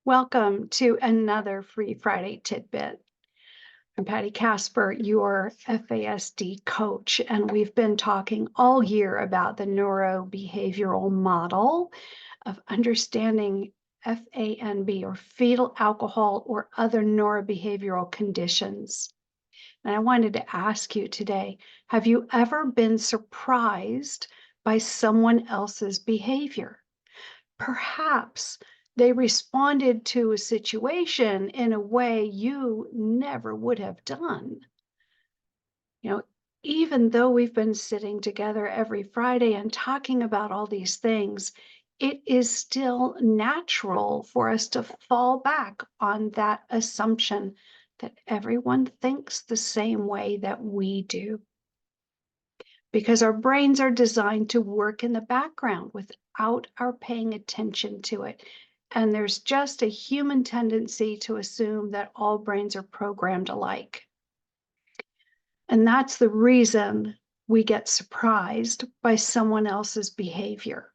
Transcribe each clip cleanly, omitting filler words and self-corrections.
Welcome to another free Friday Tidbit. I'm Patty Casper, your FASD coach, and we've been talking all year about the neurobehavioral model of understanding FANB or fetal alcohol or other neurobehavioral conditions. And I wanted to ask you today, have you ever been surprised by someone else's behavior? Perhaps they responded to a situation in a way you never would have done. You know, even though we've been sitting together every Friday and talking about all these things, it is still natural for us to fall back on that assumption that everyone thinks the same way that we do, because our brains are designed to work in the background without our paying attention to it. And there's just a human tendency to assume that all brains are programmed alike. And that's the reason we get surprised by someone else's behavior.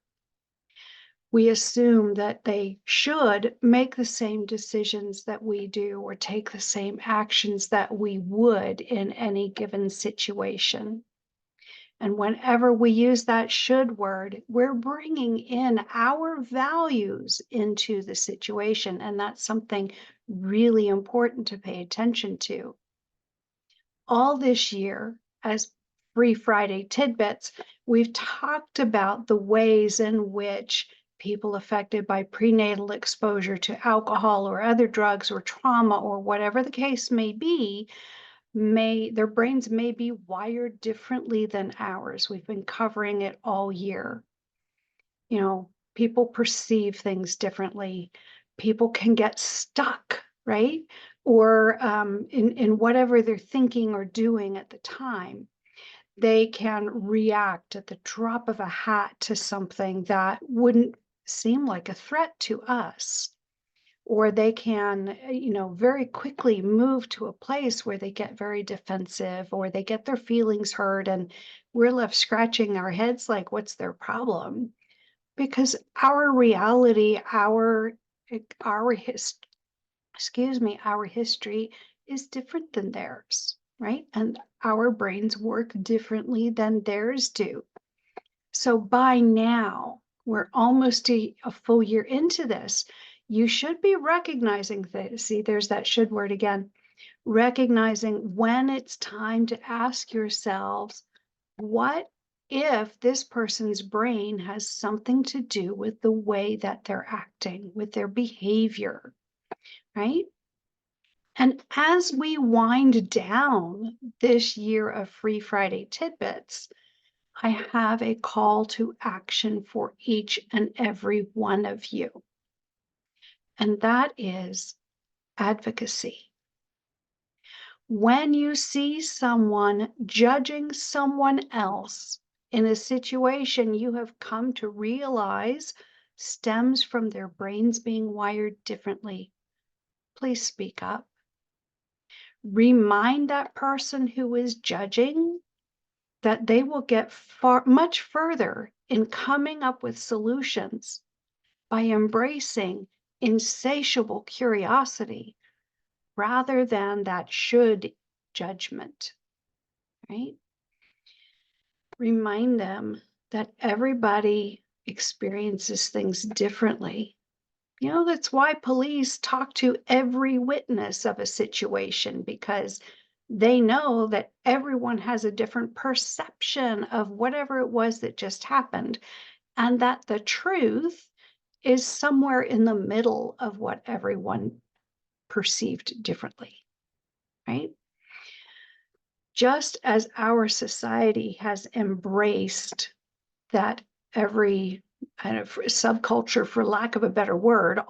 We assume that they should make the same decisions that we do or take the same actions that we would in any given situation. And whenever we use that should word, we're bringing in our values into the situation. And that's something really important to pay attention to. All this year, as Free Friday Tidbits, we've talked about the ways in which people affected by prenatal exposure to alcohol or other drugs or trauma or whatever the case may be, their brains may be wired differently than ours. We've been covering it all year. People perceive things differently. People can get stuck, right? Or in whatever they're thinking or doing at the time. They can react at the drop of a hat to something that wouldn't seem like a threat to us, or they can, very quickly move to a place where they get very defensive or they get their feelings hurt, and we're left scratching our heads like, what's their problem? Because our reality, our our history is different than theirs, right? And our brains work differently than theirs do. So by now, we're almost a full year into this. You should be recognizing that. See, there's that should word again. Recognizing when it's time to ask yourselves, what if this person's brain has something to do with the way that they're acting, with their behavior, right? And as we wind down this year of Free Friday Tidbits, I have a call to action for each and every one of you. And that is advocacy. When you see someone judging someone else in a situation you have come to realize stems from their brains being wired differently, please speak up. Remind that person who is judging that they will get much further in coming up with solutions by embracing insatiable curiosity rather than that should judgment, right? Remind them that everybody experiences things differently. That's why police talk to every witness of a situation, because they know that everyone has a different perception of whatever it was that just happened, and that the truth is somewhere in the middle of what everyone perceived differently, right? Just as our society has embraced that every kind of subculture, for lack of a better word,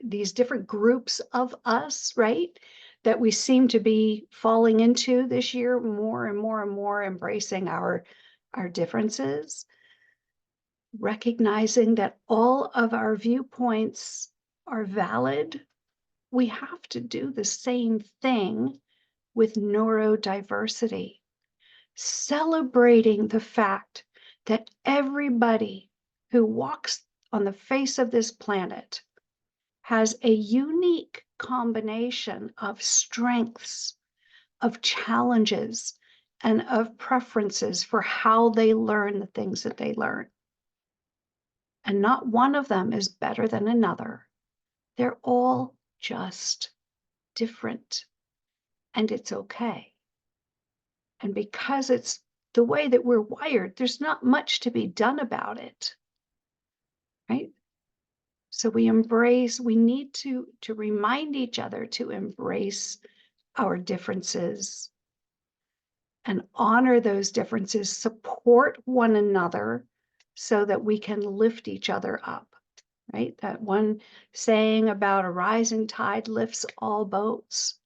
these different groups of us, right, that we seem to be falling into this year, more and more and more embracing our differences, recognizing that all of our viewpoints are valid. We have to do the same thing with neurodiversity, celebrating the fact that everybody who walks on the face of this planet has a unique combination of strengths, of challenges, and of preferences for how they learn the things that they learn. And not one of them is better than another. They're all just different, and it's okay. And because it's the way that we're wired, there's not much to be done about it, right? So we need to remind each other to embrace our differences and honor those differences, support one another so that we can lift each other up, right? That one saying about a rising tide lifts all boats.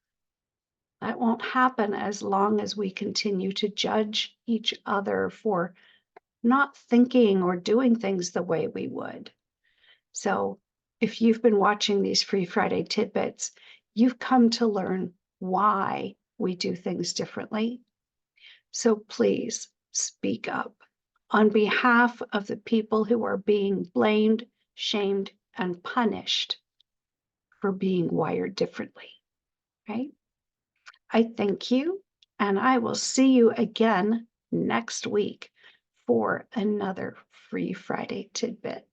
That won't happen as long as we continue to judge each other for not thinking or doing things the way we would. So if you've been watching these Free Friday Tidbits, you've come to learn why we do things differently. So please speak up on behalf of the people who are being blamed, shamed, and punished for being wired differently, right? I thank you, and I will see you again next week for another Free Friday Tidbit.